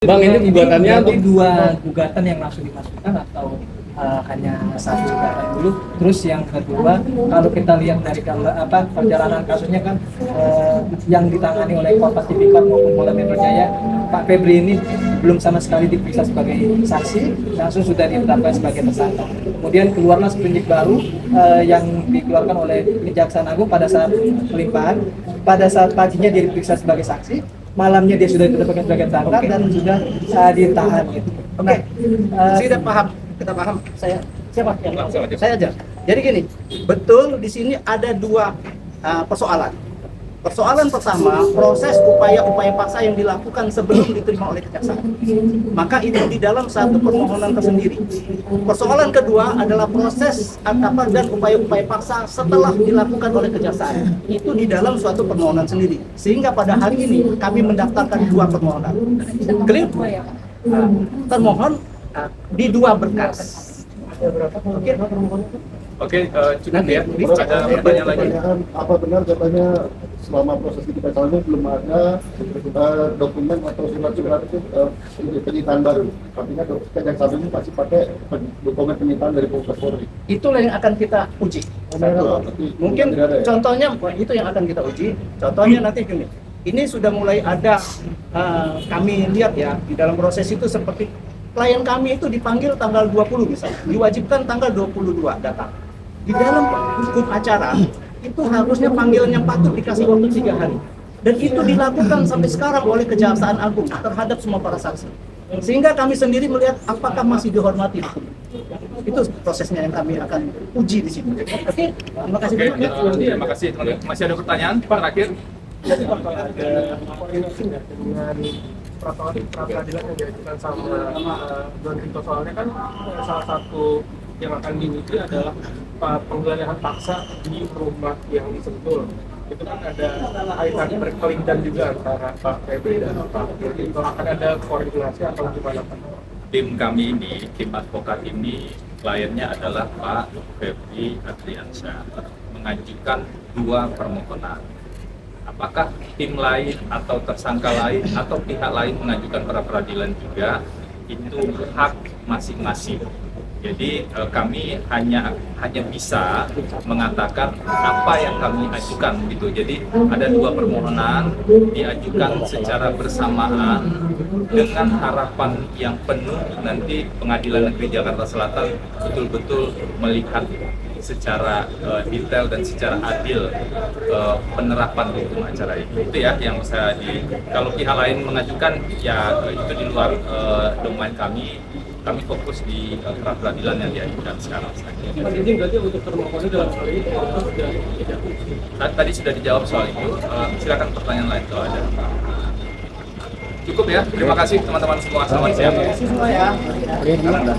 Bang, ini gugatannya berarti untuk dua gugatan yang langsung dimasukkan atau hanya satu gugatan dulu? Terus yang kedua, kalau kita lihat dari perjalanan kasusnya kan yang ditangani oleh Kompas Tipikor maupun Polda Metro Jaya, Pak Febri ini belum sama sekali diperiksa sebagai saksi, langsung sudah ditetapkan sebagai tersangka. Kemudian keluarlah sprindik baru yang dikeluarkan oleh Kejaksaan Agung pada saat pelimpahan. Pada saat paginya dia diperiksa sebagai saksi, malamnya dia sudah ditetapkan sebagai tersangka dan sudah ditahan gitu. Oke, sudah paham, kita paham. Saya siapa? Saya aja. Jadi gini, betul di sini ada dua persoalan. Persoalan pertama, proses upaya-upaya paksa yang dilakukan sebelum diterima oleh kejaksaan. Maka itu di dalam satu permohonan tersendiri. Persoalan kedua adalah proses dan upaya-upaya paksa setelah dilakukan oleh kejaksaan. Itu di dalam suatu permohonan sendiri. Sehingga pada hari ini kami mendaftarkan dua permohonan. Clear? Termohon di dua berkas. Oke, cukup ya. Ada pertanyaan lagi. Apa benar katanya selama proses kita ini belum ada dokumen atau surat-surat itu penyitaan baru? Artinya Kejaksaan ini pasti pakai dokumen penyitaan dari Polri. Itulah yang akan kita uji. Mungkin contohnya itu yang akan kita uji. Contohnya nanti gini. Ini sudah mulai ada kami lihat ya di dalam proses itu seperti klien kami itu dipanggil tanggal 20 misalnya, diwajibkan tanggal 22 datang. Di dalam hukum acara itu harusnya panggilan yang patut dikasih waktu 3 hari. Dan itu dilakukan sampai sekarang oleh Kejaksaan Agung terhadap semua para saksi. Sehingga kami sendiri melihat apakah masih dihormati. Itu prosesnya yang kami akan uji di sini. Oke, terima kasih banyak. Terima kasih. Masih ada pertanyaan terakhir? Jadi bakal ada koordinasi nggak dengan pra-peradilan yang diajukan sama Don Tito, soalnya kan salah satu yang akan diuji adalah penggeledahan paksa di rumah yang disentul. Itu kan ada kaitan berkelindan juga antara Pak Febri dan Pak Tito. Akan ada koordinasi atau gimana Pak? Tim kami ini, tim advokat ini, kliennya adalah Pak Febri Adriansyah, mengajukan dua permohonan. Apakah tim lain atau tersangka lain atau pihak lain mengajukan pra peradilan juga, itu hak masing-masing. Jadi kami hanya bisa mengatakan apa yang kami ajukan gitu. Jadi ada dua permohonan diajukan secara bersamaan dengan harapan yang penuh nanti Pengadilan Negeri Jakarta Selatan betul-betul melihat secara detail dan secara adil penerapan hukum acara itu ya yang saya kalau pihak lain mengajukan ya itu di luar domain kami fokus di pra peradilan yang diajukan sekarang. Ini berarti untuk termohon dalam hal ini Tadi sudah dijawab soal itu. Silakan pertanyaan lain kalau ada. Cukup ya. Terima kasih teman-teman semua. Selamat siang. Terima kasih semua ya. Bilang aja.